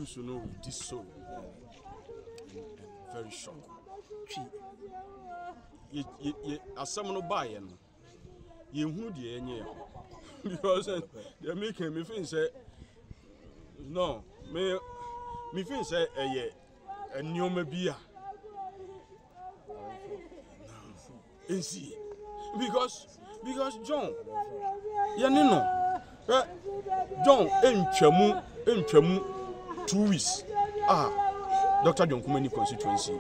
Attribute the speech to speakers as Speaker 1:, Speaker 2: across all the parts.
Speaker 1: news, you know, this so very shocked. As someone buy it, you who the any because they making me think say no, me think say a new maybe because John, you know, John in 2 weeks. Dr. John Kumani constituency.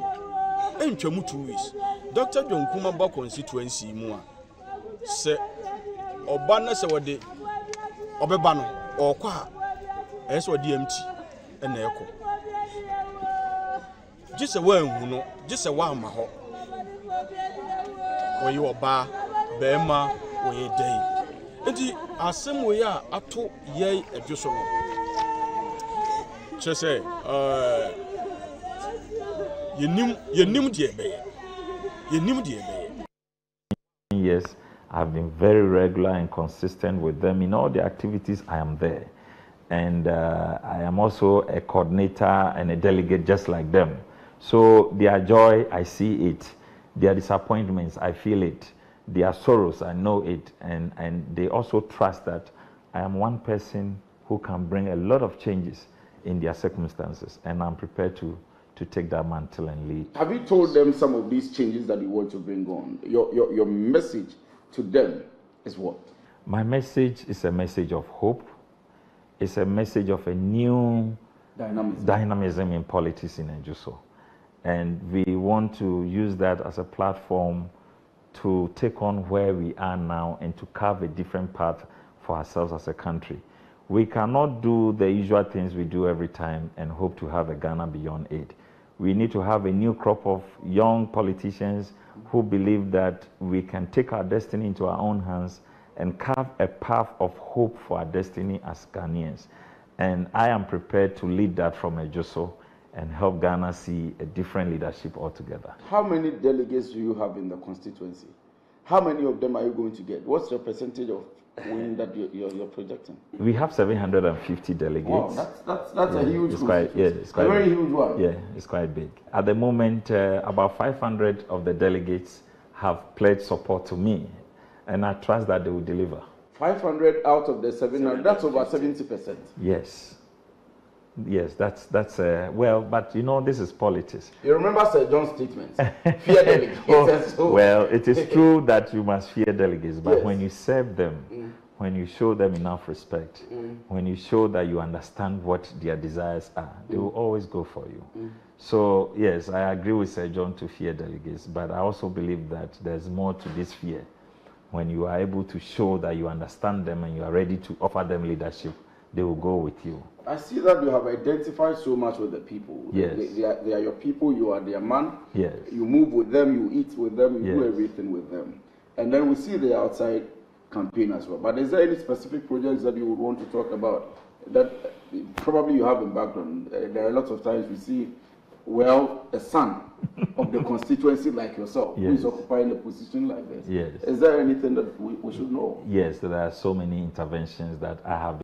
Speaker 1: In 2 weeks. Dr. John Kumaba constituency more. Say Obana se wade Obebano or Kwa as what DMT and Echo. Just a one who know, just a one maho. When you are bar, Bema, or a day. And the same way I told ye a just just say, you knew dear bay. You knew dear bay.
Speaker 2: Yes, I've been very regular and consistent with them in all the activities. I am there, and I am also a coordinator and a delegate just like them. So their joy, I see it. Their disappointments, I feel it. Their sorrows, I know it, and they also trust that I am one person who can bring a lot of changes in their circumstances, and I'm prepared to take that mantle and lead.
Speaker 3: Have you told them some of these changes that you want to bring on? Your message to them is what?
Speaker 2: My message is a message of hope. It's a message of a new dynamism in politics in Ejuso. And we want to use that as a platform to take on where we are now and to carve a different path for ourselves as a country. We cannot do the usual things we do every time and hope to have a Ghana beyond aid. We need to have a new crop of young politicians who believe that we can take our destiny into our own hands and carve a path of hope for our destiny as Ghanaians. And I am prepared to lead that from Ejuso and help Ghana see a different leadership altogether.
Speaker 3: How many delegates do you have in the constituency? How many of them are you going to get? What's your percentage of win that you're projecting?
Speaker 2: We have 750 delegates.
Speaker 3: Wow, that's a huge one.
Speaker 2: It's quite
Speaker 3: a very
Speaker 2: big.
Speaker 3: huge one.
Speaker 2: Yeah, it's quite big. At the moment, about 500 of the delegates have pledged support to me, and I trust that they will deliver.
Speaker 3: 500 out of the 700, that's over 70%.
Speaker 2: Yes. Yes, that's well, but you know, this is politics.
Speaker 3: You remember Sir John's statement? Fear delegates.
Speaker 2: Well, it is true that you must fear delegates, but when you serve them, when you show them enough respect, when you show that you understand what their desires are, they will always go for you. So yes, I agree with Sir John to fear delegates, but I also believe that there's more to this fear. When you are able to show that you understand them and you are ready to offer them leadership, they will go with you.
Speaker 3: I see that you have identified so much with the people.
Speaker 2: Yes.
Speaker 3: They are your people, you are their man.
Speaker 2: Yes.
Speaker 3: You move with them, you eat with them, you do everything with them. And then we see the outside campaign as well. But is there any specific projects that you would want to talk about that probably you have in background? There are lots of times we see, well, a son of the constituency like yourself who is occupying a position like this.
Speaker 2: Yes.
Speaker 3: Is there anything that we should know?
Speaker 2: Yes, there are so many interventions that I have.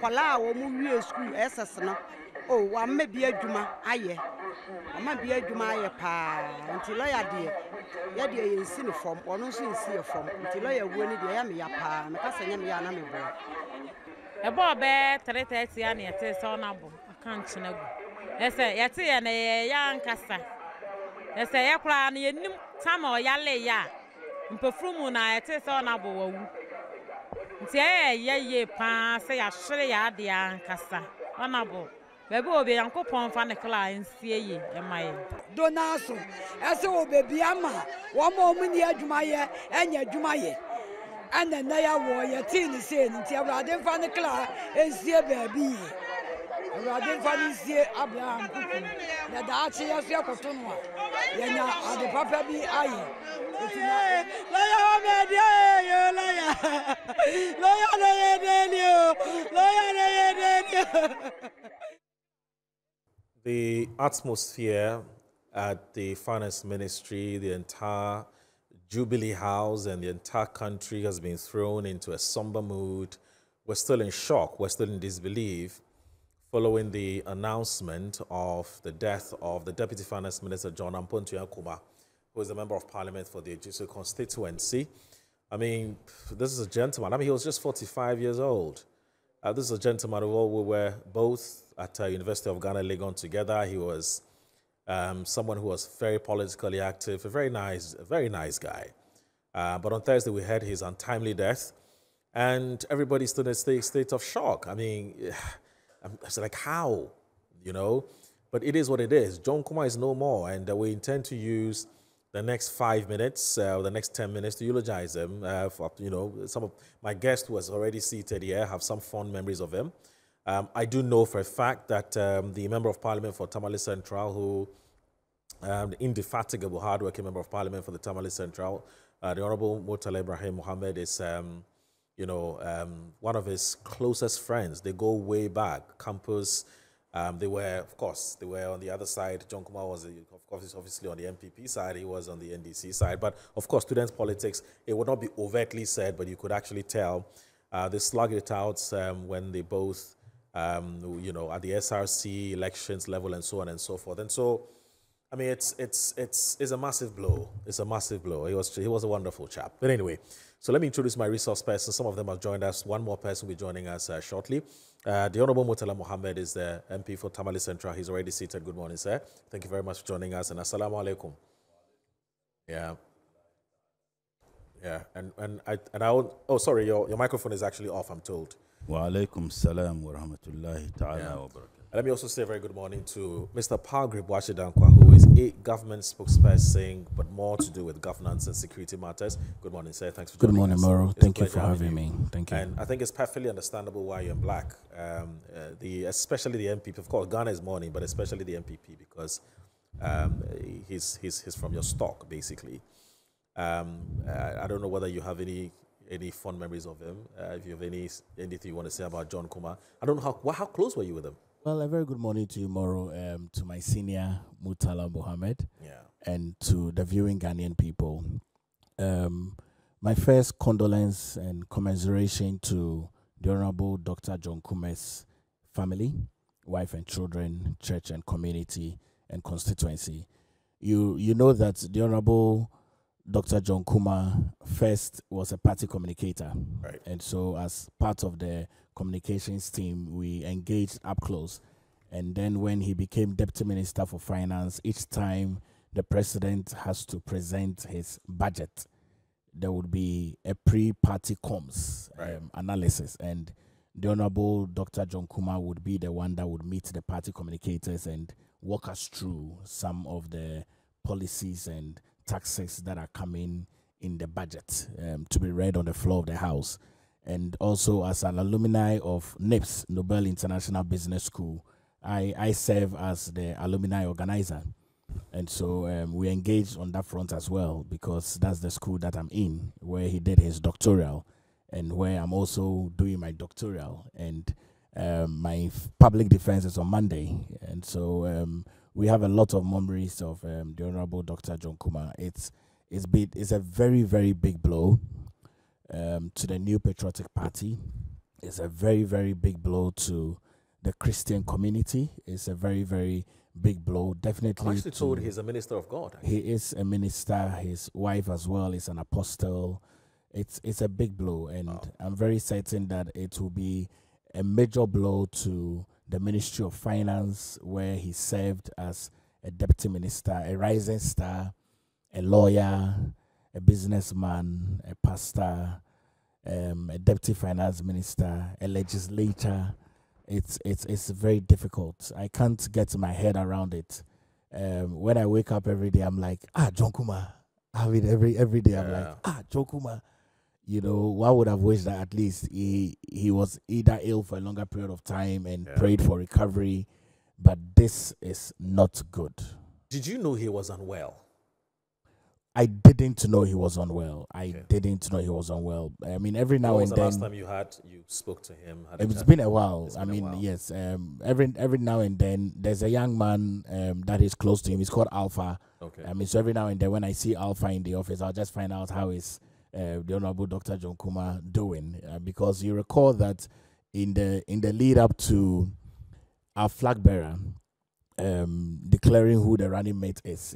Speaker 4: Oh, one may be a Juma, aye. I might be a Juma pa until I had the in uniform or no sin see a form until I win the Yamia and passing me an amiable.
Speaker 5: A boy bear, 3:30 and yet is honorable. I can't know. I say, Yati and a young cassa. I say, Yakra and you knew some or Yale ya. In perfume, I taste honorable. Ye, pa, say, I surely had the young cassa. Honorable. Baby will be Uncle Pon Fanicla and see ye, and my
Speaker 4: Donaso, as a baby ama, 1 moment year Jumaya and your Jumaye. And then they are warrior teen is saying until I didn't find the class and see a baby. I didn't find this year Abraham cooking. That the archie has your cotonwa. Yanya, and the papa be aye.
Speaker 6: The atmosphere at the finance ministry, the entire Jubilee House and the entire country has been thrown into a somber mood. We're still in shock. We're still in disbelief following the announcement of the death of the Deputy Finance Minister, John Ampontua KUMAH, who is a member of parliament for the Ejisu constituency. I mean, this is a gentleman. I mean, he was just 45 years old. This is a gentleman who we were both at University of Ghana, Legon together. He was someone who was very politically active, a very nice guy. But on Thursday, we heard his untimely death, and everybody stood in a state of shock. I mean, it's like, how, you know? But it is what it is. John KUMAH is no more, and we intend to use the next 5 minutes, or the next 10 minutes to eulogize him. You know, some of my guest who was already seated here have some fond memories of him. I do know for a fact that the Member of Parliament for Tamale Central, who the indefatigable, hardworking Member of Parliament for the Tamale Central, the Honorable Murtala Ibrahim Mohammed, is you know, one of his closest friends. They go way back. Campus. They were, of course, they were on the other side. John KUMAH was, of course, obviously on the MPP side. He was on the NDC side. But, of course, students' politics, it would not be overtly said, but you could actually tell. They slugged it out when they both, you know, at the SRC elections level and so on and so forth. And so, I mean, it's a massive blow. It's a massive blow. He was a wonderful chap. But anyway, so let me introduce my resource persons. Some of them have joined us. One more person will be joining us shortly. The Honorable Murtala Mohammed is the MP for Tamale Central. He's already seated. Good morning, sir. Thank you very much for joining us. And assalamu alaikum. Yeah. Yeah. And I oh, sorry, your microphone is actually off, I'm told.
Speaker 7: Wa alaikum salam wa rahmatullahi ta'ala wa barakatuh.
Speaker 6: Let me also say a very good morning to Mr. Palgrib Washidankwa, who is a government spokesperson, but more to do with governance and security matters. Good morning, sir. Thanks for joining us.
Speaker 8: Good morning, Moro. Thank you for having me. Thank you.
Speaker 6: And I think it's perfectly understandable why you're in black, especially the MPP. Of course, Ghana is mourning, but especially the MPP, because he's from your stock, basically. I don't know whether you have any fond memories of him. If you have anything you want to say about John KUMAH. I don't know how close were you with him?
Speaker 8: Well, a very good morning to you, Moro, to my senior, Murtala Mohammed, and to the viewing Ghanaian people. My first condolence and commiseration to the Honorable Dr. John KUMAH's family, wife and children, church and community and constituency. You know that the Honorable Dr. John KUMAH first was a party communicator.
Speaker 6: Right.
Speaker 8: And so as part of the communications team, we engaged up close. And then when he became Deputy Minister for Finance, each time the president has to present his budget, there would be a pre-party comms analysis. And the Honorable Dr. John KUMAH would be the one that would meet the party communicators and walk us through some of the policies and taxes that are coming in the budget to be read on the floor of the House. And also as an alumni of NIPS, Nobel International Business School, I serve as the alumni organizer. And so we engaged on that front as well, because that's the school that I'm in, where he did his doctoral and where I'm also doing my doctoral. And my public defense is on Monday. And so we have a lot of memories of the Honorable Dr. John KUMAH. It's a very, very big blow to the New Patriotic Party. It's a very, very big blow to the Christian community. It's a very, very big blow. Definitely.
Speaker 6: I'm actually told he's a minister of God.
Speaker 8: He is a minister. His wife as well is an apostle. It's a big blow, and I'm very certain that it will be a major blow to the Ministry of Finance, where he served as a deputy minister, a rising star, a lawyer, a businessman, a pastor, a deputy finance minister, a legislator. It's very difficult. I can't get my head around it. When I wake up every day, I'm like, John KUMAH. I mean, every day I'm like, John KUMAH. You know, one would have wished that at least he was either ill for a longer period of time and prayed for recovery, but this is not good.
Speaker 6: Did you know he was unwell?
Speaker 8: I didn't know he was unwell. I didn't know he was unwell. I mean, every now and then.
Speaker 6: When was the last time you spoke to him?
Speaker 8: It's been a while. Yes. Every now and then, there's a young man that is close to him. He's called Alpha.
Speaker 6: Okay.
Speaker 8: I mean, so every now and then, when I see Alpha in the office, I'll just find out how is the Honorable Dr. John KUMAH doing, because you recall that in the lead up to our flag bearer declaring who the running mate is.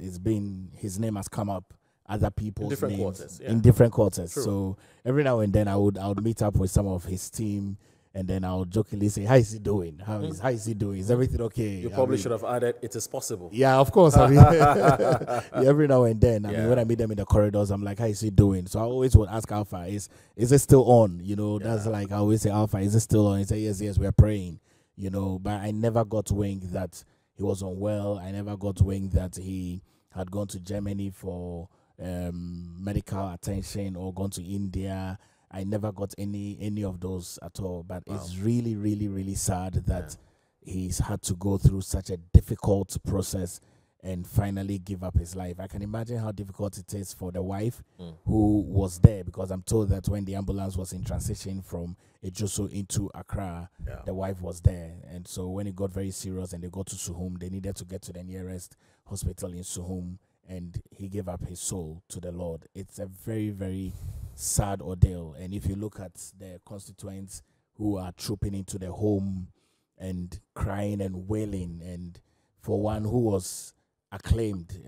Speaker 8: His name has come up, other people's names in different quarters.
Speaker 6: True.
Speaker 8: So every now and then I would meet up with some of his team, and then I'll jokingly say, "How is he doing? How is he doing? Is everything okay?"
Speaker 6: You probably should have added, "It is possible."
Speaker 8: Yeah, of course. I mean, every now and then, I mean, when I meet them in the corridors, I'm like, "How is he doing?" So I always would ask Alpha, "Is it still on?" You know, that's like I always say, "Alpha, is it still on?" He say, "Yes, we're praying." You know, but I never got wind that he was unwell. I never got wind that he had gone to Germany for medical attention or gone to India. I never got any of those at all. But it's really, really, really sad that he's had to go through such a difficult process and finally give up his life. I can imagine how difficult it is for the wife who was there, because I'm told that when the ambulance was in transition from Ejoso into Accra, the wife was there. And so when it got very serious and they got to Suhum, they needed to get to the nearest hospital in Suhum, and he gave up his soul to the Lord. It's a very, very sad ordeal. And if you look at the constituents who are trooping into the home and crying and wailing, and for one who was acclaimed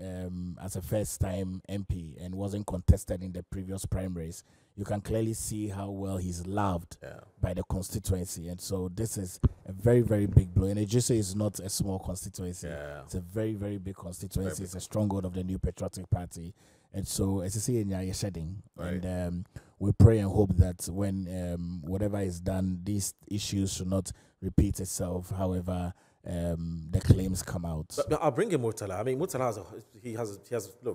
Speaker 8: as a first-time MP and wasn't contested in the previous primaries, you can clearly see how well he's loved by the constituency. And so this is a very, very big blow. And Ejuso is not a small constituency. It's a very, very big constituency. It's a stronghold of the New Patriotic Party. And so, as you see, you're shedding. And we pray and hope that when whatever is done, these issues should not repeat itself. However, the claims come out.
Speaker 6: But I'll bring in Murtala. I mean, Murtala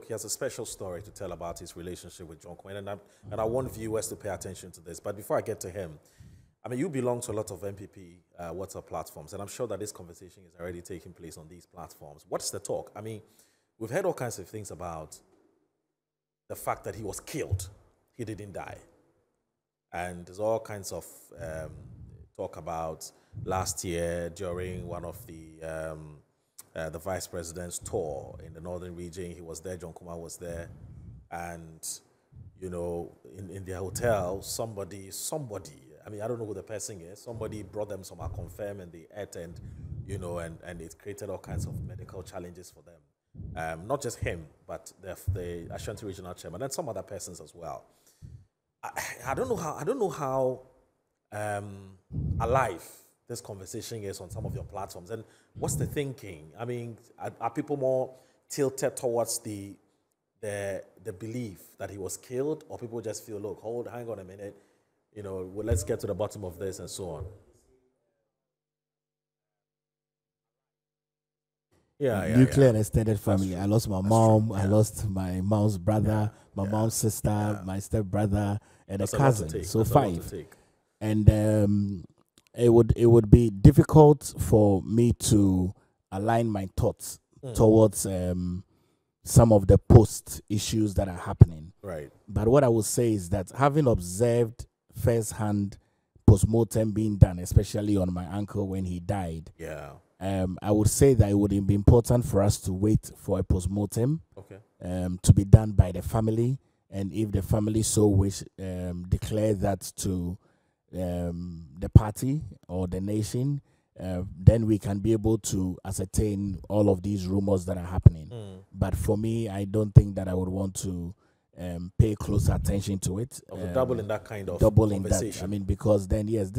Speaker 6: has a special story to tell about his relationship with John Quinn, and I want viewers to pay attention to this. But before I get to him, I mean, you belong to a lot of MPP WhatsApp platforms, and I'm sure that this conversation is already taking place on these platforms. What's the talk? I mean, we've heard all kinds of things about the fact that he was killed. He didn't die. And there's all kinds of talk about last year during one of the vice president's tour in the northern region. He was there, John KUMAH was there. And, you know, in their hotel, somebody, I mean, I don't know who the person is, somebody brought them some confirm and they ate, and, you know, and it created all kinds of medical challenges for them. Not just him, but the Ashanti Regional Chairman and some other persons as well. I don't know how alive this conversation is on some of your platforms. And what's the thinking? I mean, are people more tilted towards the belief that he was killed, or people just feel, look, hang on a minute, you know, well, let's get to the bottom of this and so on?
Speaker 8: Nuclear and extended family. I lost my mom.
Speaker 6: True.
Speaker 8: I lost my mom's brother, my mom's sister, my stepbrother, and a cousin. So 5. And it would be difficult for me to align my thoughts towards some of the post issues that are happening.
Speaker 6: Right.
Speaker 8: But what I would say is that, having observed firsthand postmortem being done, especially on my uncle when he died, I would say that it would be important for us to wait for a postmortem to be done by the family, and if the family so wish, declare that to the party or the nation, then we can be able to ascertain all of these rumors that are happening. But for me, I don't think that I would want to pay close attention to it.
Speaker 6: Double in that kind of
Speaker 8: conversation. That. I mean, because then, yes,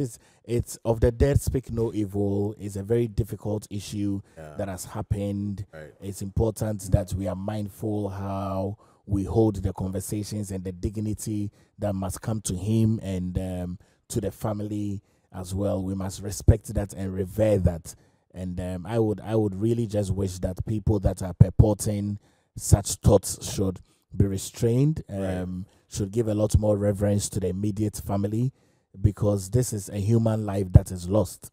Speaker 8: it's of the dead speak no evil. It's a very difficult issue that has happened.
Speaker 6: Right.
Speaker 8: It's important that we are mindful how we hold the conversations and the dignity that must come to him and to the family as well. We must respect that and revere that. And I would really just wish that people that are purporting such thoughts should be restrained, should give a lot more reverence to the immediate family, because this is a human life that is lost.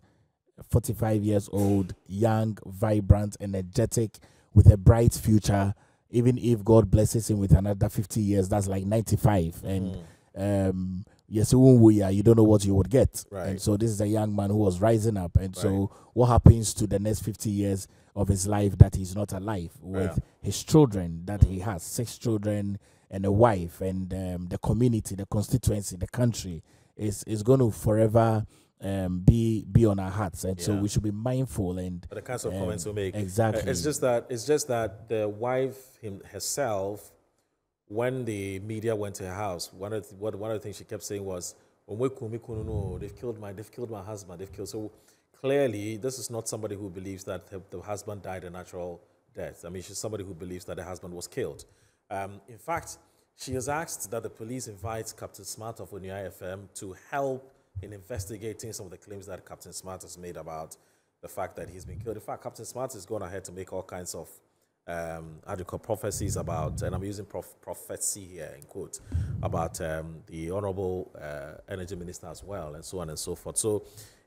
Speaker 8: 45 years old, young, vibrant, energetic, with a bright future. Even if God blesses him with another 50 years, that's like 95. And yes, you don't know what you would get.
Speaker 6: Right.
Speaker 8: And so this is a young man who was rising up. And so what happens to the next 50 years of his life that he's not alive, with his children that he has, 6 children and a wife, and the community, the constituency, the country is going to forever be on our hearts, and so we should be mindful and
Speaker 6: the kinds of comments we make.
Speaker 8: Exactly.
Speaker 6: It's just that the wife herself, when the media went to her house, one of the things she kept saying was, "No, they've killed my husband. They've killed." So clearly, this is not somebody who believes that the husband died a natural death. I mean, she's somebody who believes that the husband was killed. In fact, she has asked that the police invite Captain Smart of Onua FM to help in investigating some of the claims that Captain Smart has made about the fact that he's been killed. In fact, Captain Smart is going ahead to make all kinds of prophecies about, and I'm using prophecy here in quotes, about the Honorable Energy Minister as well, and so on and so forth. So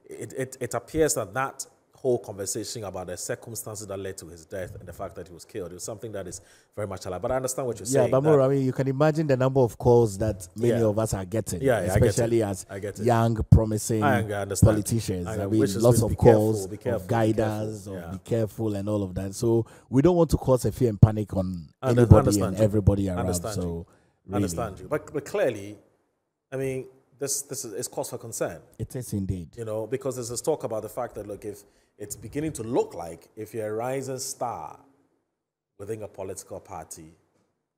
Speaker 6: it appears that whole conversation about the circumstances that led to his death and the fact that he was killed is something that is very much alive. But I understand what you're saying.
Speaker 8: Yeah, but I mean, you can imagine the number of calls that many of us are getting, especially as young, promising politicians. I mean, lots of calls of guidance, of be careful and all of that. So we don't want to cause a fear and panic on anybody and everybody around. So really.
Speaker 6: Understand you. But clearly, I mean, this is cause for concern.
Speaker 8: It is indeed.
Speaker 6: You know, because there's this talk about the fact that, look, if it's beginning to look like if you're a rising star within a political party,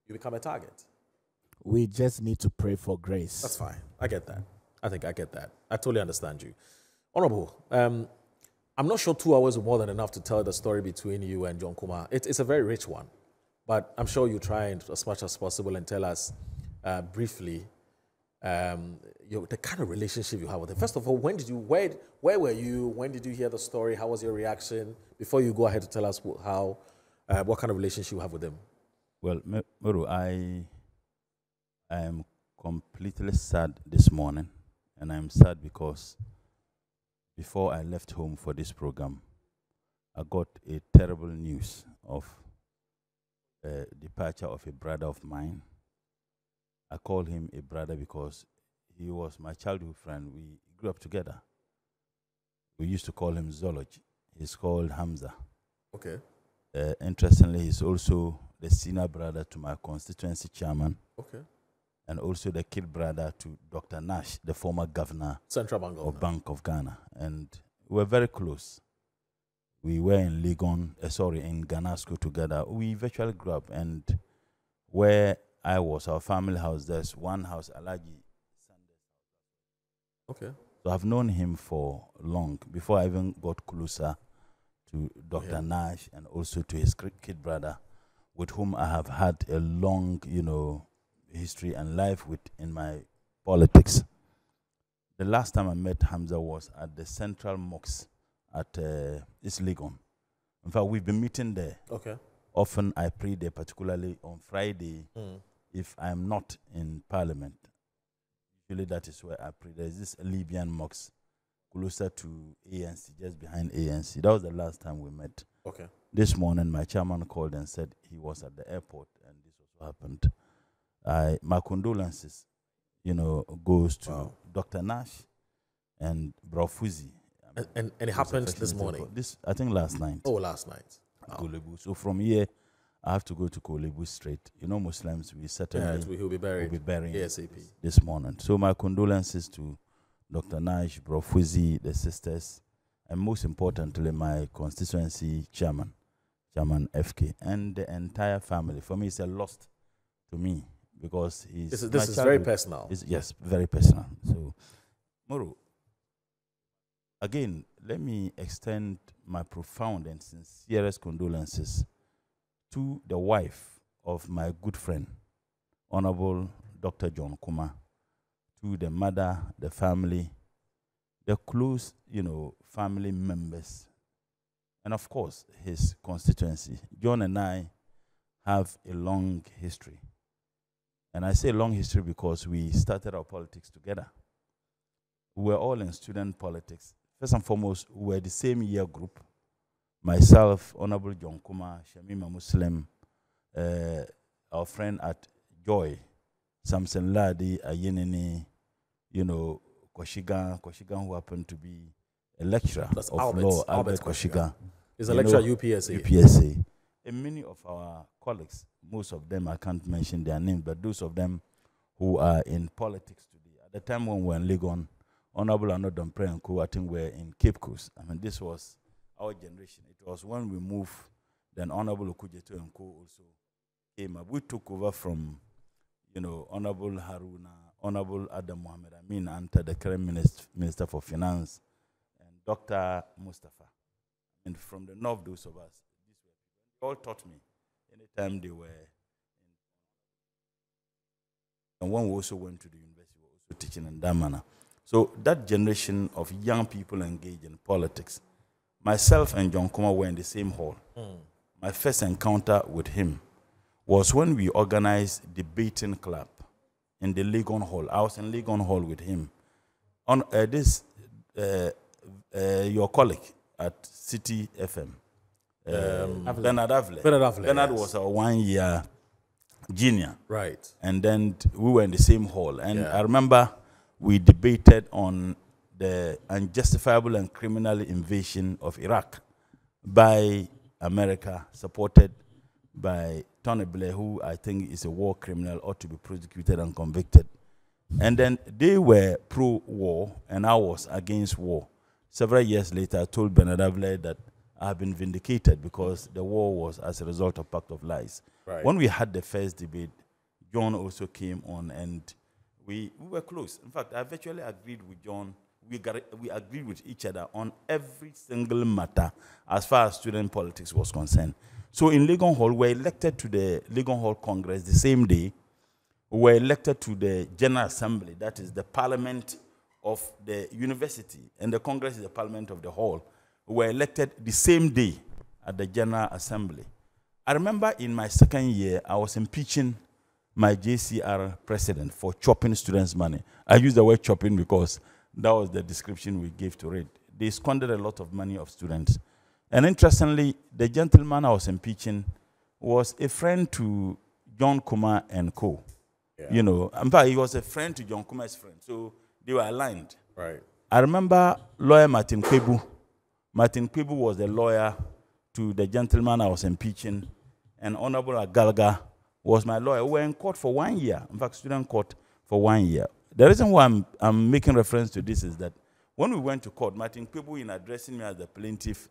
Speaker 6: you become a target.
Speaker 8: We just need to pray for grace.
Speaker 6: That's fine. I get that. I think I get that. I totally understand you. Honorable, I'm not sure 2 hours is more than enough to tell the story between you and John KUMAH. It's a very rich one, but I'm sure you try and, as much as possible, and tell us briefly the kind of relationship you have with him. First of all, where were you? When did you hear the story? How was your reaction? Before you go ahead to tell us what kind of relationship you have with him.
Speaker 7: Well, Muru, I am completely sad this morning, and I'm sad because before I left home for this program, I got a terrible news of departure of a brother of mine. I call him a brother because he was my childhood friend. We grew up together. We used to call him Zoology. He's called Hamza.
Speaker 6: Okay.
Speaker 7: Interestingly, he's also the senior brother to my constituency chairman.
Speaker 6: Okay.
Speaker 7: And also the kid brother to Dr. Nash, the former governor
Speaker 6: Central Bank
Speaker 7: of Bank of Ghana. And we were very close. We were in in Ghana school together. We virtually grew up, and where I was, our family house, there's one house, Alaji.
Speaker 6: Okay.
Speaker 7: So I've known him for long, before I even got closer to Dr. Nash and also to his kid brother, with whom I have had a long, history and life in my politics. The last time I met Hamza was at the Central Mosque at East Legon. In fact, we've been meeting there.
Speaker 6: Okay.
Speaker 7: Often I pray there, particularly on Friday, if I'm not in Parliament. Usually that is where I pray. There's this Libyan mosque closer to ANC, just behind ANC. That was the last time we met.
Speaker 6: Okay.
Speaker 7: This morning, my chairman called and said he was at the airport, and this also happened. My condolences, goes to Dr. Nash and Brofuzi.
Speaker 6: And it happened this morning?
Speaker 7: I think last night.
Speaker 6: Oh, last night.
Speaker 7: Wow. So from here, I have to go to Kolebu straight. Muslims, we certainly
Speaker 6: he'll be buried.
Speaker 7: Will be burying
Speaker 6: ASAP
Speaker 7: this morning. So my condolences to Dr. Nash, Brofuzi, the sisters, and most importantly, my constituency chairman FK, and the entire family. For me, it's a loss to me because
Speaker 6: this is very personal.
Speaker 7: Yes, very personal. So, Moro, again, let me extend my profound and sincerest condolences to the wife of my good friend, Honorable Dr. John KUMAH, to the mother, the family, the close, family members, and of course, his constituency. John and I have a long history. And I say long history because we started our politics together. We were all in student politics. First and foremost, we were the same year group. Myself, Honorable John KUMAH, Shamima Muslim, our friend at Joy, Samson Ladi, Ayenini, Koshigan, who happened to be a lecturer of law, Albert Koshigan.
Speaker 6: He's a lecturer at UPSA.
Speaker 7: UPSA. And many of our colleagues, most of them, I can't mention their names, but those of them who are in politics today. At the time when we were in Legon, Honorable Arnold Domprey and Co, I think were in Cape Coast. I mean, this was our generation. It was when we moved, then Honorable Okujeto and Co also came up. We took over from, you know, Honorable Haruna, Honorable Adam Mohammed Amin, Anta, the current Minister for Finance, and Dr. Mustafa. And from the north, those of us, they all taught me anytime they were. And one also went to the university, also teaching in that manner. So that generation of young people engaged in politics, myself and John Kumah were in the same hall. My first encounter with him was when we organized debating club in the Legon Hall. I was in Legon Hall with him. On your colleague at City FM, Bernard Avle. Bernard was our 1 year junior.
Speaker 6: Right.
Speaker 7: And then we were in the same hall. And I remember we debated on the unjustifiable and criminal invasion of Iraq by America, supported by Tony Blair, who I think is a war criminal, ought to be prosecuted and convicted. And then they were pro-war, and I was against war. Several years later, I told Bernard Avle that I have been vindicated because the war was as a result of Pact of Lies.
Speaker 6: Right.
Speaker 7: When we had the first debate, John also came on, and we were close. In fact, I virtually agreed with John. We agreed with each other on every single matter as far as student politics was concerned. So in Legon Hall, we were elected to the Legon Hall Congress the same day. We were elected to the General Assembly, that is the parliament of the university, and the Congress is the parliament of the hall. We were elected the same day at the General Assembly. I remember in my second year, I was impeaching my JCR president for chopping students' money. I use the word chopping because that was the description we gave to it. They squandered a lot of money of students. And interestingly, the gentleman I was impeaching was a friend to John KUMAH and Co. Yeah. You know, in fact, he was a friend to John KUMAH's friend. So they were aligned.
Speaker 6: Right.
Speaker 7: I remember lawyer Martin Kwebu. Martin Kwebu was the lawyer to the gentleman I was impeaching, and Honorable Agalga was my lawyer. We were in court for 1 year. In fact, student court for 1 year. The reason why I'm making reference to this is that when we went to court, Martin Kwebu, in addressing me as the plaintiff,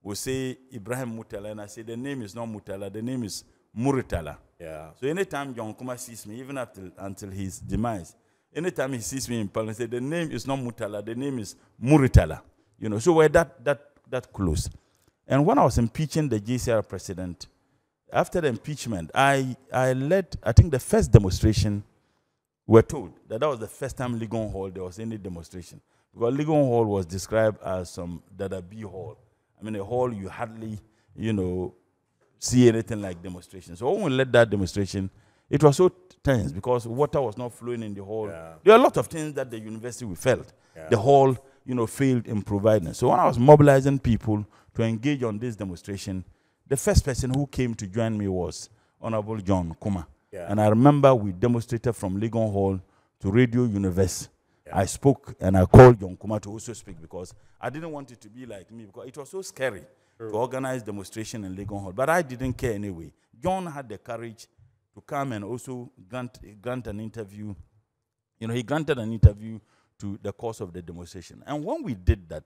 Speaker 7: would say Ibrahim Mutala, and I say the name is not Mutala, the name is Muritala.
Speaker 6: Yeah.
Speaker 7: So anytime John KUMAH sees me, even until his demise, anytime he sees me in Parliament, say the name is not Mutala, the name is Muritala. You know, so we're that close. And when I was impeaching the JCR president, after the impeachment, I led, I think, the first demonstration. We're told that was the first time Legon Hall there was any demonstration. Because Legon Hall was described as some Dadabi hall. I mean, a hall you hardly, you know, see anything like demonstration. So when we led that demonstration, it was so tense because water was not flowing in the hall. Yeah. There are a lot of things that the university we felt. Yeah. The hall, you know, failed in providing. So when I was mobilizing people to engage on this demonstration, the first person who came to join me was Honorable John KUMAH. Yeah. And I remember we demonstrated from Legon Hall to Radio University. Yeah. I spoke and I called John KUMAH to also speak because I didn't want it to be like me because it was so scary to organize demonstration in Legon Hall. But I didn't care anyway. John had the courage to come and also grant an interview. You know, he granted an interview to the cause of the demonstration. And when we did that,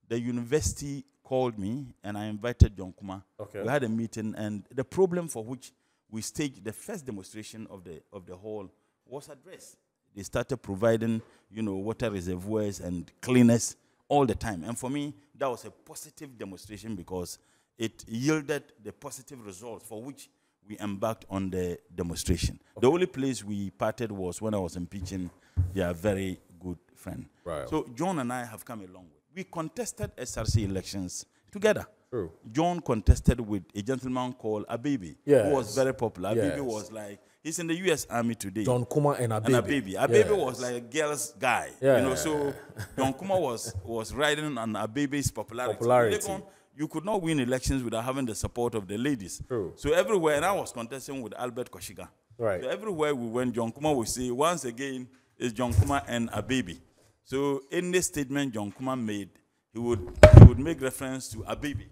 Speaker 7: the university called me and I invited John KUMAH. Okay. We had a meeting, and the problem for which we staged the first demonstration of the hall was addressed. They started providing, you know, water reservoirs and cleaners all the time. And for me, that was a positive demonstration because it yielded the positive results for which we embarked on the demonstration. Okay. The only place we parted was when I was impeaching their very good friend. Right. So John and I have come a long way. We contested SRC elections together. True. John contested with a gentleman called Abebe, who was very popular. Abebe was like, he's in the U.S. Army today.
Speaker 6: John KUMAH and Abebe.
Speaker 7: Abebe was like a girl's guy. Yeah. You know, so John KUMAH was riding on Abebe's popularity. You could not win elections without having the support of the ladies. True. So everywhere, and I was contesting with Albert Koshiga. Right. So everywhere we went, John KUMAH would say, once again, it's John KUMAH and Abebe. So any statement John KUMAH made, he would make reference to Abebe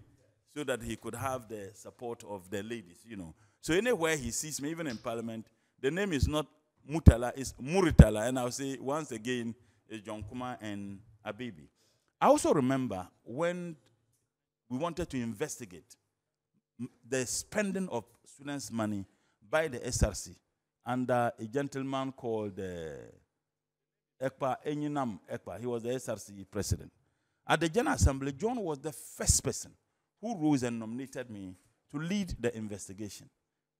Speaker 7: so that he could have the support of the ladies, you know. So anywhere he sees me, even in Parliament, the name is not Mutala, it's Muritala. And I'll say, once again, it's John KUMAH and a baby. I also remember when we wanted to investigate the spending of students' money by the SRC under a gentleman called Ekpa Enyinam Ekpa. He was the SRC president. At the General Assembly, John was the first person who rose and nominated me to lead the investigation.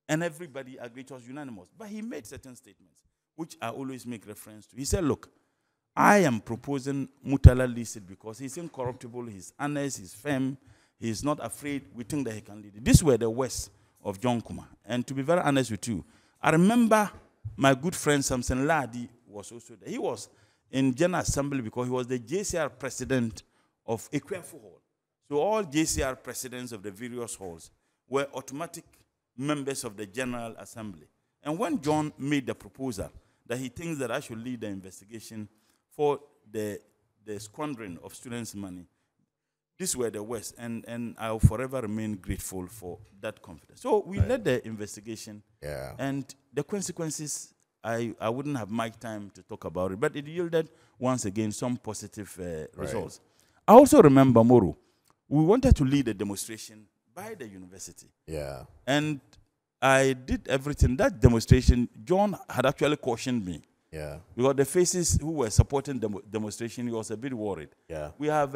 Speaker 7: And everybody agreed, it was unanimous. But he made certain statements, which I always make reference to. He said, look, I am proposing Mutala leads it because he's incorruptible, he's honest, he's firm, he's not afraid, we think that he can lead it. These were the words of John KUMAH. And to be very honest with you, I remember my good friend Samson Ladi was also there. He was in General Assembly because he was the JCR president of Ekwefu Hall. So all JCR presidents of the various halls were automatic members of the General Assembly. And when John made the proposal that he thinks that I should lead the investigation for the squandering of students' money, these were the words, and I'll forever remain grateful for that confidence. So we led the investigation, and the consequences, I wouldn't have much time to talk about it, but it yielded, once again, some positive results. I also remember, Moro, we wanted to lead a demonstration by the university. And I did everything. That demonstration, John had actually cautioned me. Because the faces who were supporting the demonstration, he was a bit worried. We have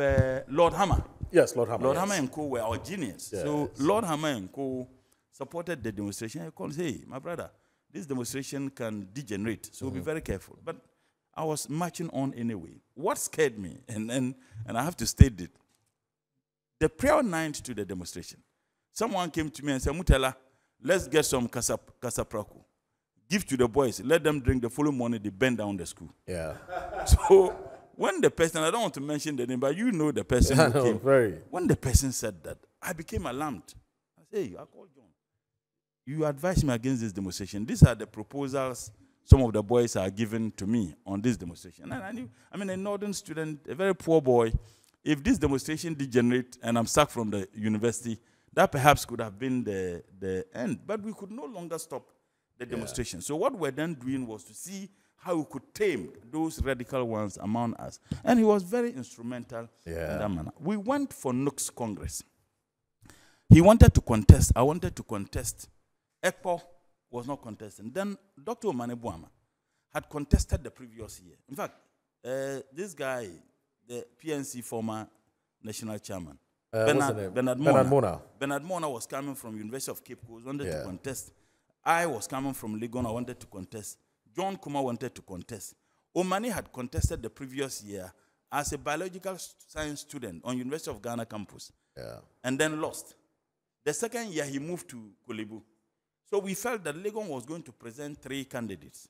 Speaker 7: Lord Hammer.
Speaker 6: Yes, Lord Hammer.
Speaker 7: Lord Hammer and Co. were our genius. So Lord Hammer and Co. supported the demonstration. He called, hey, my brother, this demonstration can degenerate, so be very careful. But I was marching on anyway. What scared me, and I have to state it, the prior night to the demonstration, someone came to me and said, Mutala, let's get some kasapraku. Give to the boys, let them drink the following morning, they burn down the school. So when the person, I don't want to mention the name, but you know the person who came. When the person said that, I became alarmed. I said, hey, I called John. You advised me against this demonstration. These are the proposals some of the boys are given to me on this demonstration. And I knew, I mean, a northern student, a very poor boy, if this demonstration degenerate and I'm sacked from the university, that perhaps could have been the end. But we could no longer stop the demonstration. So what we're then doing was to see how we could tame those radical ones among us. And he was very instrumental in that manner. We went for Nooks Congress. He wanted to contest. I wanted to contest. Ekpo was not contesting. Then Dr. Omane Buama had contested the previous year. In fact, this guy, the PNC former national chairman, Bernard Mona was coming from University of Cape Coast, wanted to contest. I was coming from Legon, I wanted to contest. John KUMAH wanted to contest. Omani had contested the previous year as a biological science student on University of Ghana campus, and then lost. The second year, he moved to Kolebu. So we felt that Legon was going to present 3 candidates.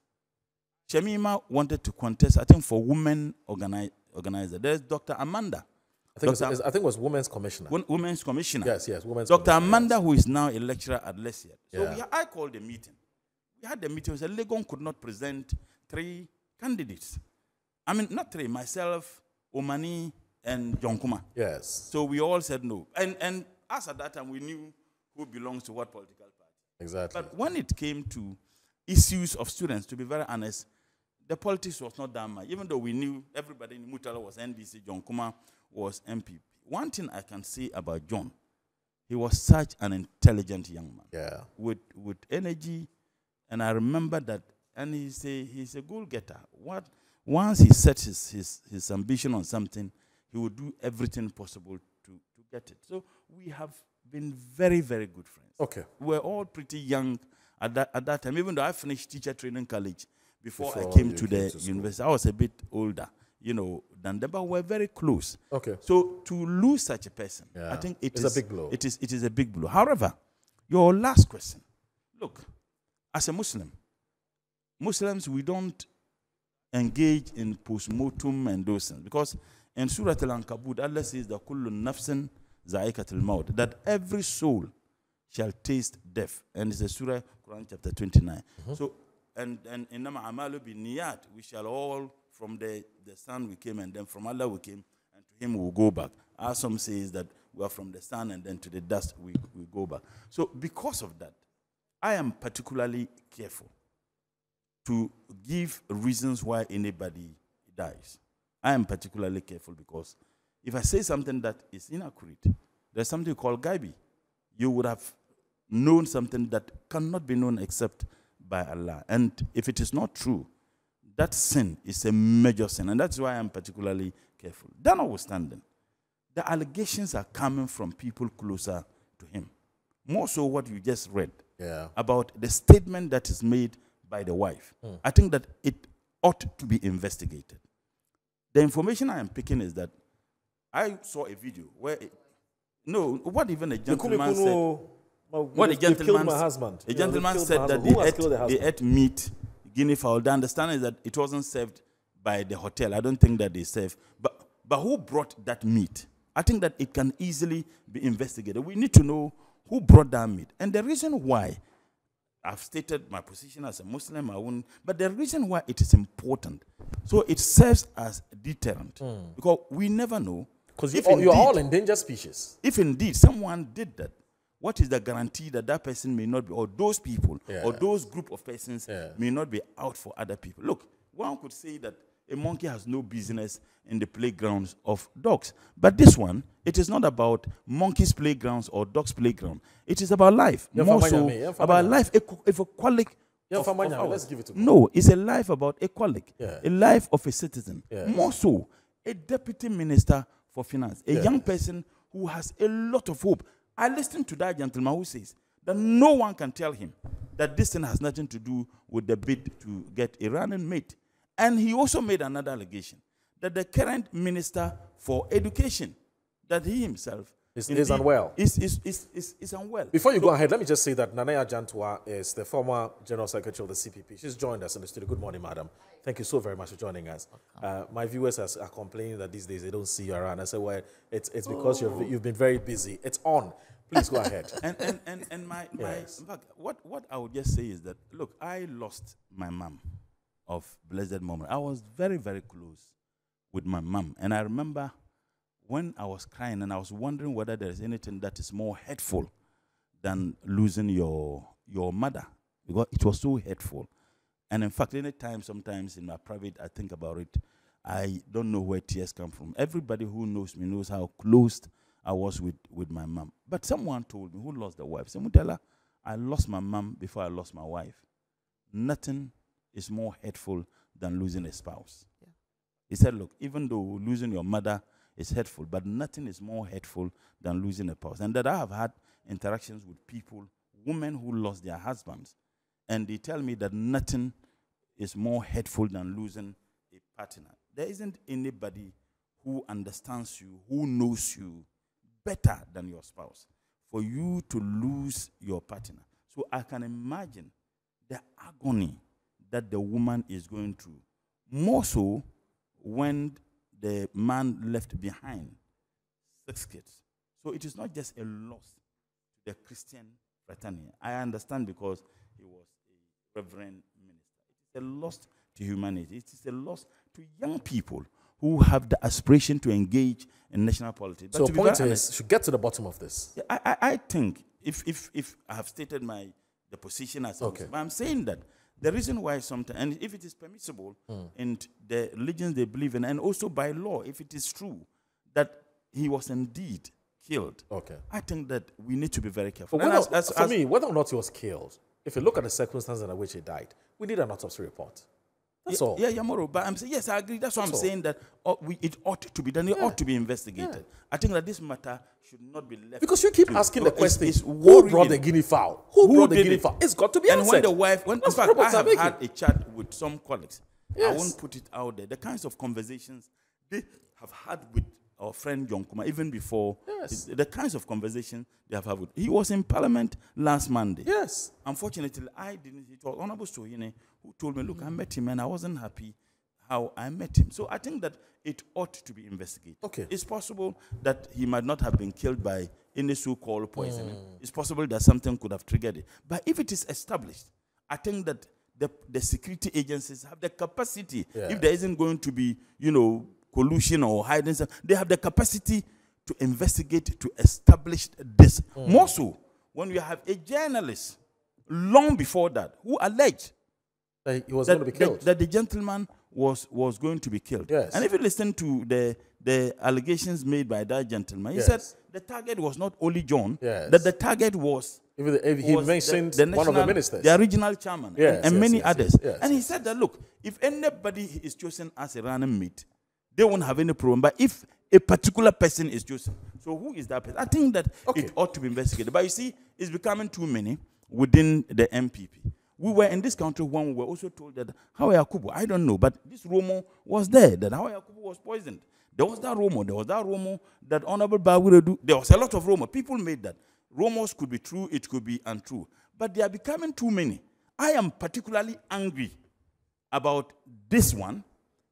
Speaker 7: Shemima wanted to contest, I think, for women organizer. There's Dr. Amanda.
Speaker 6: I think it was Women's Commissioner.
Speaker 7: Women's Commissioner.
Speaker 6: Yes, Women's
Speaker 7: Dr.
Speaker 6: Commissioner.
Speaker 7: Amanda, who is now a lecturer at Lesiad. So I called a meeting. We had the meeting. We said Legon could not present 3 candidates. I mean, not 3, myself, Omani, and John KUMAH.
Speaker 6: Yes.
Speaker 7: So we all said no. And us at that time, we knew who belongs to what political party.
Speaker 6: Exactly.
Speaker 7: But when it came to issues of students, to be very honest, the politics was not that much. Even though we knew everybody in Mutala was NDC, John KUMAH was MPP. One thing I can say about John, he was such an intelligent young man. With energy. And I remember that, and he's a goal-getter. Once he sets his ambition on something, he would do everything possible to get it. So we have been very, very good friends.
Speaker 6: Okay.
Speaker 7: We were all pretty young at that time, even though I finished teacher training college before I came to the university. I was a bit older, than them, but we're very close.
Speaker 6: Okay.
Speaker 7: So to lose such a person, I think it's
Speaker 6: a big blow.
Speaker 7: It is a big blow. However, your last question, look, as a Muslims, we don't engage in post-mortem and those things. Because in Surah Al-Ankabut, Allah says that kullu nafsin za'iqatul maut, that every soul shall taste death. And it's a Surah, Quran chapter 29. So, and innama amalu bin niyat, we shall all, from the sun we came, and then from Allah we came, and to him we will go back. As some says that we are from the sun, and then to the dust we go back. So because of that, I am particularly careful to give reasons why anybody dies. I am particularly careful because if I say something that is inaccurate, there's something called Gaibi. You would have known something that cannot be known except by Allah. And if it is not true, that sin is a major sin. And that's why I'm particularly careful. That notwithstanding, the allegations are coming from people closer to him. More so what you just read about the statement that is made by the wife. I think that it ought to be investigated. The information I am picking is that I saw a video where, what even a gentleman said. What a gentleman said that they ate meat, guinea fowl. The understanding is that it wasn't served by the hotel. I don't think that they serve. But who brought that meat? I think that it can easily be investigated. We need to know who brought that meat. And the reason why, I've stated my position as a Muslim, but the reason why it is important, so it serves as a deterrent. Because we never know.
Speaker 6: Because you're all endangered species.
Speaker 7: If indeed someone did that, what is the guarantee that that person may not be, or those people, or those group of persons may not be out for other people? Look, one could say that a monkey has no business in the playgrounds of dogs. But this one, it is not about monkeys' playgrounds or dogs' playground. It is about life. More so about life, equality.
Speaker 6: Let's give it to
Speaker 7: No, it's a life about equality, a life of a citizen. More so, a deputy minister for finance, a young person who has a lot of hope. I listened to that gentleman who says that no one can tell him that this thing has nothing to do with the bid to get a running mate. And he also made another allegation that the current minister for education, that he himself
Speaker 6: is unwell.
Speaker 7: Is unwell.
Speaker 6: Before you go ahead, let me just say that Nanaya Jantua is the former General Secretary of the CPP. She's joined us in the studio. Good morning, madam. Thank you so very much for joining us. My viewers are complaining that these days they don't see you around. I said, well, it's because you've been very busy. It's on. Please go ahead.
Speaker 7: And what I would just say is that, look, I lost my mom of blessed moment. I was very, very close with my mom. And I remember when I was crying and I was wondering whether there is anything that is more hurtful than losing your mother, because it was so hurtful. And in fact, sometimes in my private, I think about it, I don't know where tears come from. Everybody who knows me knows how close I was with my mom. But someone told me, who lost their wife, Mutala, I lost my mom before I lost my wife. Nothing is more hurtful than losing a spouse. Yeah. He said, look, even though losing your mother is hurtful, but nothing is more hurtful than losing a spouse. And that I have had interactions with people, women who lost their husbands, and they tell me that nothing is more hurtful than losing a partner. There isn't anybody who understands you, who knows you better than your spouse, for you to lose your partner. So I can imagine the agony that the woman is going through, more so when the man left behind 6 kids. So it is not just a loss to the Christian fraternity. I understand because he was a reverend minister. It is a loss to humanity. It is a loss to young people who have the aspiration to engage in national politics.
Speaker 6: So the point is, should get to the bottom of this.
Speaker 7: I think, if I have stated the position as okay, but I'm saying that the reason why sometimes, and if it is permissible in the religions they believe in, and also by law, if it is true that he was indeed killed, okay, I think that we need to be very careful.
Speaker 6: For me, whether or not he was killed, if you look at the circumstances under which he died, we need an autopsy report. That's all.
Speaker 7: Yeah, Yamoro. But I'm saying, yes, I agree. That's why I'm saying that it ought to be done. It ought to be investigated. Yeah. I think that this matter should not be left.
Speaker 6: Because you keep asking the question, who brought the guinea fowl? Who brought the guinea fowl? It's got to be answered.
Speaker 7: And when the wife, in fact, I have had a chat with some colleagues. Yes. I won't put it out there. The kinds of conversations they have had with our friend John KUMAH, even before, yes, the kinds of conversations they have had with. He was in Parliament last Monday.
Speaker 6: Yes.
Speaker 7: Unfortunately, I didn't. It was Honorable Sohine who told me, look, I met him and I wasn't happy how I met him. So I think that it ought to be investigated.
Speaker 6: Okay.
Speaker 7: It's possible that he might not have been killed by any so-called poisoning. It's possible that something could have triggered it. But if it is established, I think that the security agencies have the capacity, if there isn't going to be, collusion or hiding, they have the capacity to investigate, to establish this. More so, when you have a journalist, long before that, who alleged
Speaker 6: he was going to be killed,
Speaker 7: that the gentleman was going to be killed.
Speaker 6: Yes.
Speaker 7: And if you listen to the allegations made by that gentleman, he
Speaker 6: Yes.
Speaker 7: said the target was not only John,
Speaker 6: Yes.
Speaker 7: that the target was
Speaker 6: he mentioned
Speaker 7: the
Speaker 6: one of the ministers,
Speaker 7: the original chairman,
Speaker 6: yes,
Speaker 7: and
Speaker 6: yes,
Speaker 7: many
Speaker 6: yes,
Speaker 7: others.
Speaker 6: yes,
Speaker 7: and he said that, look, if anybody is chosen as a running mate, they won't have any problem. But if a particular person is chosen, so who is that person? I think that it ought to be investigated. But you see, it's becoming too many within the MPP. We were in this country when we were also told that Hawa Yakubu, I don't know, but this rumor was there, that Hawa Yakubu was poisoned. There was that rumor that Honorable Bawiredu, there was a lot of rumor. People made that. Rumors could be true, it could be untrue. But they are becoming too many. I am particularly angry about this one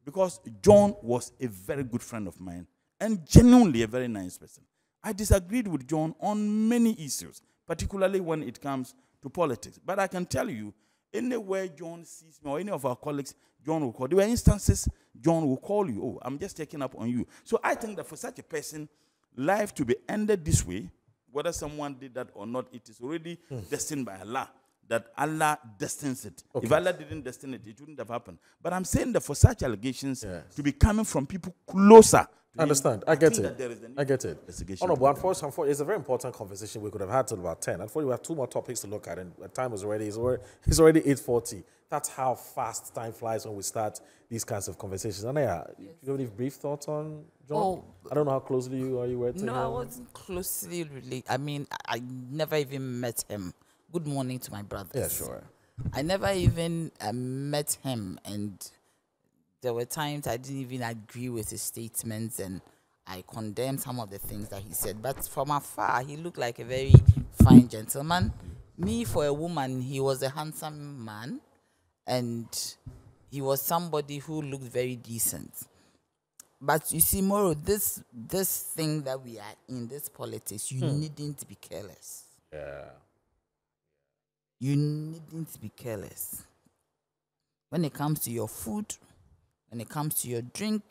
Speaker 7: because John was a very good friend of mine and genuinely a very nice person. I disagreed with John on many issues, particularly when it comes to politics. But I can tell you, anywhere John sees me or any of our colleagues, John will call. There were instances John will call you. Oh, I'm just checking up on you. So I think that for such a person, life to be ended this way, whether someone did that or not, it is already destined by Allah, that Allah destines it.
Speaker 6: Okay.
Speaker 7: If Allah didn't destine it, it wouldn't have happened. But I'm saying that for such allegations to be coming from people closer to
Speaker 6: understand.
Speaker 7: him,
Speaker 6: I get
Speaker 7: think
Speaker 6: it.
Speaker 7: that there is an
Speaker 6: I get it.
Speaker 7: investigation.
Speaker 6: Honorable, unfortunately, it's a very important conversation we could have had till about 10. Unfortunately, we have 2 more topics to look at, and the time is already, it's already 8:40. That's how fast time flies when we start these kinds of conversations. Anaya, you have any brief thoughts on John?
Speaker 9: Oh,
Speaker 6: I don't know how closely you were to him.
Speaker 9: No, I wasn't closely related. I mean, I never even met him. Good morning to my brothers.
Speaker 6: Yeah, sure.
Speaker 9: I never even met him, and there were times I didn't even agree with his statements, and I condemned some of the things that he said. But from afar, he looked like a very fine gentleman. Me, for a woman, he was a handsome man, and he was somebody who looked very decent. But you see, Moro, this thing that we are in, this politics, you needn't be careless.
Speaker 6: Yeah.
Speaker 9: You needn't be careless. When it comes to your food, when it comes to your drink,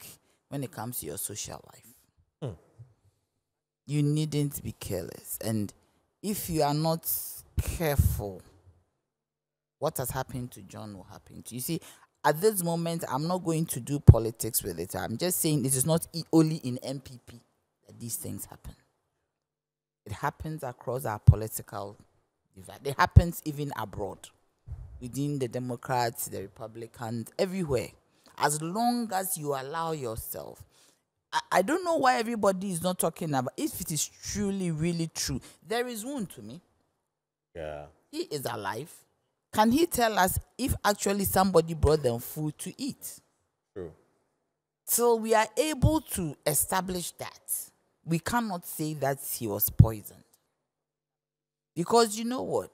Speaker 9: when it comes to your social life. You needn't be careless. And if you are not careful, what has happened to John will happen to you. See, at this moment, I'm not going to do politics with it. I'm just saying it is not only in MPP that these things happen. It happens across our political divide. It happens even abroad, within the Democrats, the Republicans, everywhere. As long as you allow yourself. I don't know why everybody is not talking about, if it is truly, really true. There is one to me.
Speaker 6: Yeah.
Speaker 9: He is alive. Can he tell us if actually somebody brought them food to eat?
Speaker 6: True.
Speaker 9: So we are able to establish that. We cannot say that he was poisoned. Because you know what?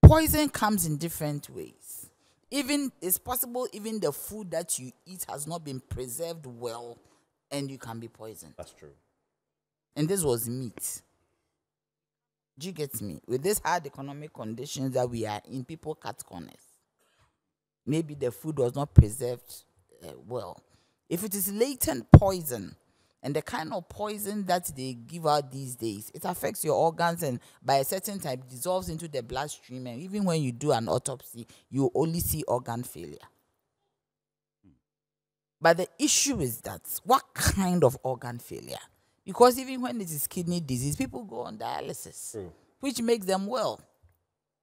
Speaker 9: Poison comes in different ways. Even it's possible even the food that you eat has not been preserved well and you can be poisoned.
Speaker 6: That's true.
Speaker 9: And this was meat. Do you get me? With this hard economic conditions that we are in, people cut corners. Maybe the food was not preserved well. If it is latent poison, and the kind of poison that they give out these days, it affects your organs, and by a certain time it dissolves into the bloodstream, and even when you do an autopsy, you only see organ failure. But the issue is that, what kind of organ failure? Because even when it is kidney disease, people go on dialysis, which makes them well.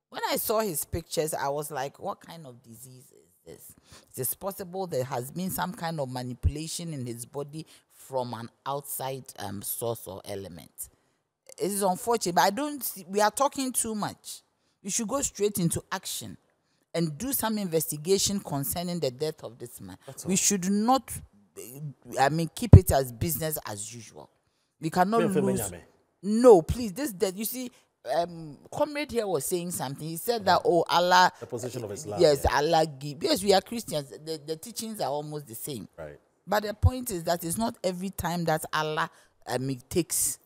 Speaker 9: When I saw his pictures, I was like, what kind of disease is this? It is possible there has been some kind of manipulation in his body from an outside source or element. It is unfortunate, but we are talking too much. We should go straight into action and do some investigation concerning the death of this man. We should not, keep it as business as usual. We cannot lose. No, please. You see, comrade here was saying something. He said that, Allah.
Speaker 6: The position of Islam.
Speaker 9: Yes, Allah give. Yes, we are Christians. The teachings are almost the same.
Speaker 6: Right.
Speaker 9: But the point is that it's not every time that Allah takes.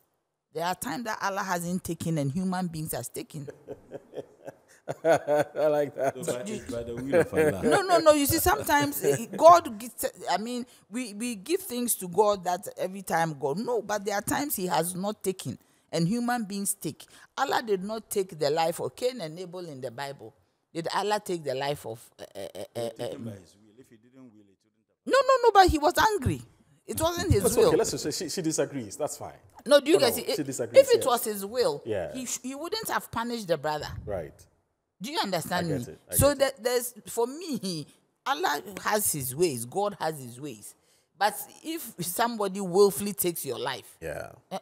Speaker 9: There are times that Allah hasn't taken and human beings has taken.
Speaker 6: I like that.
Speaker 7: By the will of Allah.
Speaker 9: No. You see, sometimes God gives, we give things to God that every time God. No, but there are times he has not taken and human beings take. Allah did not take the life of Cain and Abel in the Bible. Did Allah take the life of...
Speaker 7: If he didn't will
Speaker 9: No, but he was angry. It wasn't his will.
Speaker 6: Okay, let's just say she disagrees. That's fine.
Speaker 9: No, do you get it?
Speaker 6: She disagrees.
Speaker 9: If it was his will,
Speaker 6: yeah,
Speaker 9: he wouldn't have punished the brother.
Speaker 6: Right.
Speaker 9: Do you understand me?
Speaker 6: So
Speaker 9: there's, for me, Allah has his ways. God has his ways. But if somebody willfully takes your life,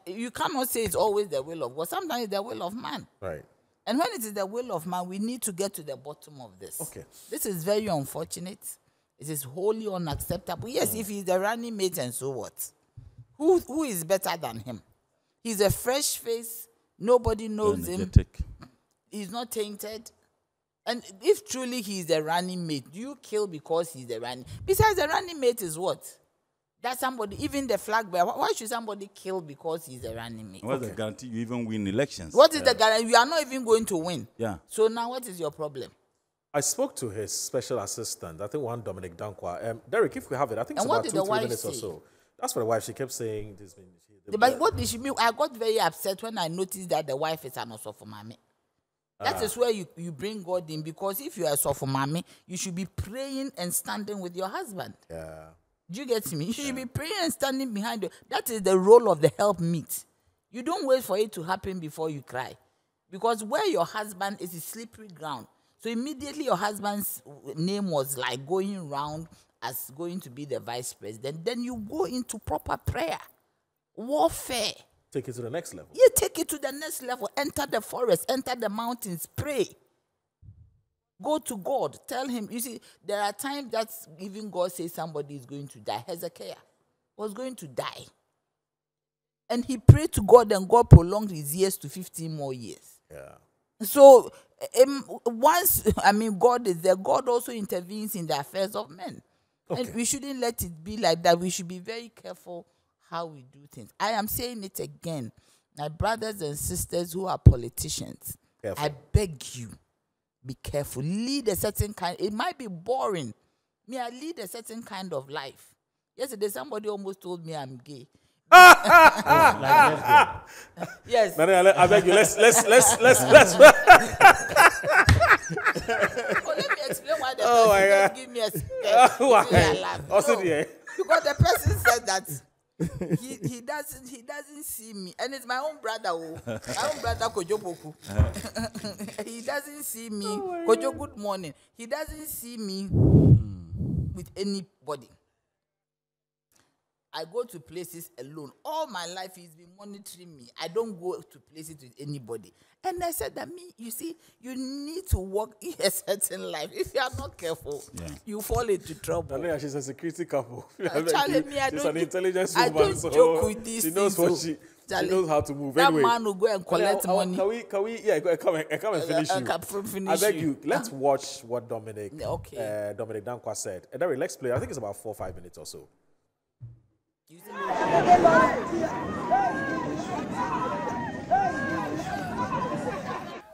Speaker 9: you cannot say it's always the will of God. Sometimes it's the will of man.
Speaker 6: Right.
Speaker 9: And when it is the will of man, we need to get to the bottom of this.
Speaker 6: Okay.
Speaker 9: This is very unfortunate. It is wholly unacceptable. Yes, if he's the running mate, and so what? Who is better than him? He's a fresh face. Nobody knows him. He's not tainted. And if truly he's the running mate, do you kill because he's the running? Besides, the running mate is what? That somebody, even the flag bearer, why should somebody kill because he's a running mate?
Speaker 7: What's the guarantee you even win elections?
Speaker 9: What is the guarantee? You are not even going to win.
Speaker 7: Yeah.
Speaker 9: So now what is your problem?
Speaker 6: I spoke to his special assistant, I think one Dominic Dankwa. Derek, if we have it, I think it's about 2-3 minutes or so. That's what the wife, she kept saying.
Speaker 9: But what did she mean? I got very upset when I noticed that the wife is an Osofumami. That is where you bring God in, because if you are Osofumami, you should be praying and standing with your husband.
Speaker 6: Yeah.
Speaker 9: Do you get me? You should be praying and standing behind you. That is the role of the helpmeet. You don't wait for it to happen before you cry. Because where your husband is a slippery ground. So immediately your husband's name was like going round as going to be the vice president. Then you go into proper prayer, warfare.
Speaker 6: Take it to the next level.
Speaker 9: You take it to the next level. Enter the forest, enter the mountains, pray. Go to God. Tell him. You see, there are times that even God says somebody is going to die. Hezekiah was going to die. And he prayed to God, and God prolonged his years to 15 more years.
Speaker 6: Yeah.
Speaker 9: So, God is there. God also intervenes in the affairs of men. Okay. And we shouldn't let it be like that. We should be very careful how we do things. I am saying it again. My brothers and sisters who are politicians, careful. I beg you, be careful. Lead a certain kind. It might be boring. I lead a certain kind of life. Yesterday, somebody almost told me I'm gay. Yes.
Speaker 6: No, I beg you. Let's.
Speaker 9: Let me explain why the person just give me a step.
Speaker 6: Also, yeah.
Speaker 9: Because the person said that he doesn't see me, and it's my own brother. My own brother Kojo Boku. He doesn't see me. Kojo, good morning. He doesn't see me with anybody. I go to places alone. All my life he's been monitoring me. I don't go to places with anybody. And I said that you see, you need to walk in a certain life. If you are not careful, you fall into trouble.
Speaker 6: She's a security couple.
Speaker 9: She's
Speaker 6: an intelligence woman.
Speaker 9: I don't joke with these
Speaker 6: she knows
Speaker 9: things.
Speaker 6: What she knows how to move.
Speaker 9: That
Speaker 6: anyway,
Speaker 9: man will go and collect money.
Speaker 6: Can we come and finish you. I beg you, let's watch what Dominic Dankwa said. And then let's play. I think it's about 4 or 5 minutes or so.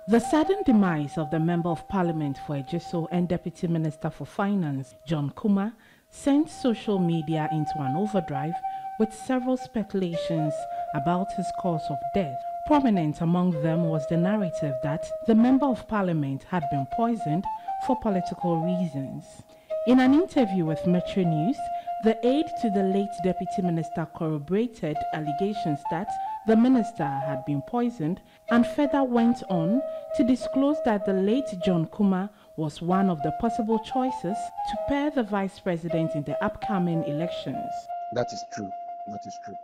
Speaker 10: The sudden demise of the Member of Parliament for Ejiso and Deputy Minister for Finance, John KUMAH, sent social media into an overdrive with several speculations about his cause of death. Prominent among them was the narrative that the Member of Parliament had been poisoned for political reasons. In an interview with Metro News, the aide to the late Deputy Minister corroborated allegations that the minister had been poisoned and further went on to disclose that the late John KUMAH was one of the possible choices to pair the vice president in the upcoming elections.
Speaker 11: That is true. That is true.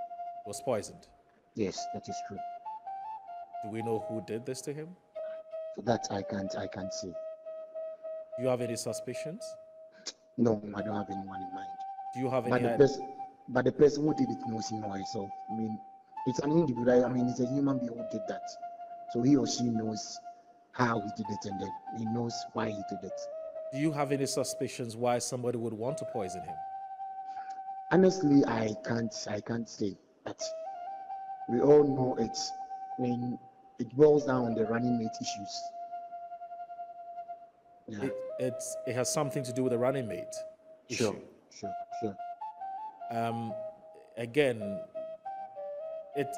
Speaker 6: Was poisoned?
Speaker 11: Yes, that is true.
Speaker 6: Do we know who did this to him?
Speaker 11: That I can't say.
Speaker 6: Do you have any suspicions?
Speaker 11: No, I don't have anyone in mind.
Speaker 6: Do you have any
Speaker 11: idea? But the person who did it knows him myself. I mean, it's an individual. I mean, it's a human being who did that. So he or she knows how he did it, and then he knows why he did it.
Speaker 6: Do you have any suspicions why somebody would want to poison him?
Speaker 11: Honestly, I can't say that. We all know it. I mean, it boils down on the running mate issues.
Speaker 6: Yeah. It has something to do with the running mate issue.
Speaker 11: Sure.
Speaker 6: Again,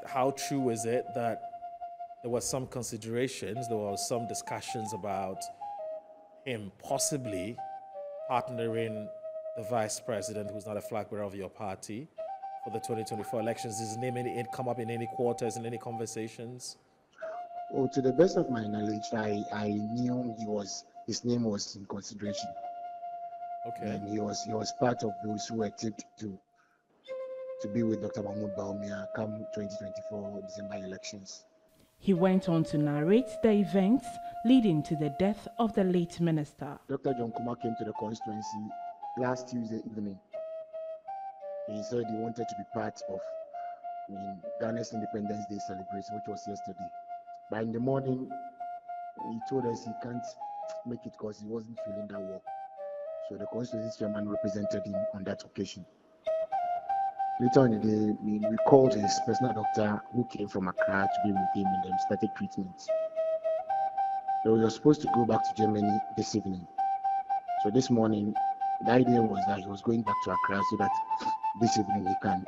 Speaker 6: how true is it that there were some considerations, there were some discussions about him possibly partnering the vice president who's not a flag bearer of your party for the 2024 elections? Does his name come up in any quarters, in any conversations?
Speaker 11: Oh, to the best of my knowledge, I knew his name was in consideration.
Speaker 6: Okay.
Speaker 11: And he was part of those who were tipped to be with Dr. Mahmoud Bawumia come 2024 December elections.
Speaker 10: He went on to narrate the events leading to the death of the late minister.
Speaker 11: Dr. John KUMAH came to the constituency last Tuesday evening. He said he wanted to be part of Ghana's Independence Day celebration, which was yesterday. But in the morning, he told us he can't make it because he wasn't feeling that well. So the constituency chairman represented him on that occasion. Later on in the day, we called his personal doctor who came from Accra to be with him and then started treatment. So we were supposed to go back to Germany this evening. So this morning, the idea was that he was going back to Accra so that this evening he can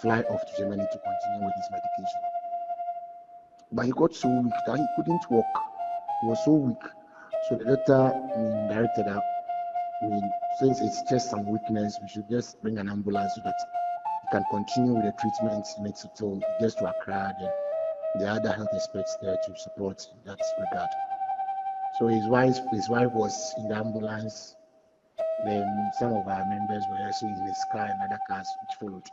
Speaker 11: fly off to Germany to continue with his medication. But he got so weak that he couldn't walk. He was so weak. So the doctor directed that, since it's just some weakness, we should just bring an ambulance so that he can continue with the treatment until he gets to Accra and the other health experts there to support in that regard. So his wife was in the ambulance. Then some of our members were also in his car and other cars which followed.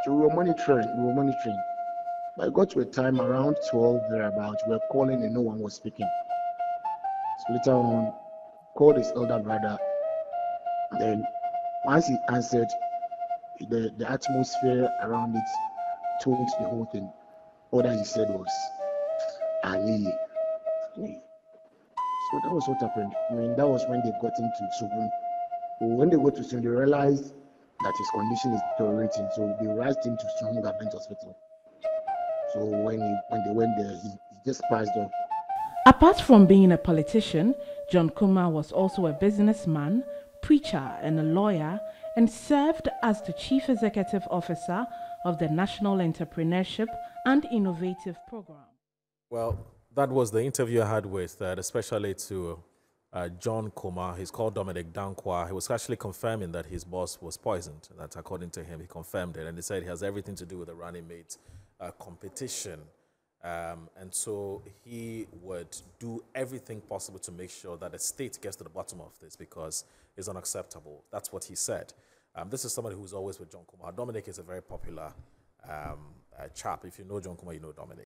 Speaker 11: So we were monitoring. But it got to a time around 12 thereabouts, we were calling and no one was speaking. So later on, called his elder brother. Then once he answered, the atmosphere around it told the whole thing. All that he said was, "Ali." So that was what happened. That was when they got into Sugun. When they got to Sugun, they realized that his condition is deteriorating. So they rushed him to Sugun Government Hospital. So when they went there, he just passed on.
Speaker 10: Apart from being a politician, John KUMAH was also a businessman, preacher and a lawyer, and served as the Chief Executive Officer of the National Entrepreneurship and Innovative Program.
Speaker 6: Well, that was the interview I had with the special to John KUMAH. He's called Dominic Dankwa. He was actually confirming that his boss was poisoned. That, according to him, he confirmed it. And he said it has everything to do with the running mate competition. And so he would do everything possible to make sure that the state gets to the bottom of this because it's unacceptable. That's what he said. This is somebody who's always with John KUMAH. Dominic is a very popular chap. If you know John KUMAH, you know Dominic.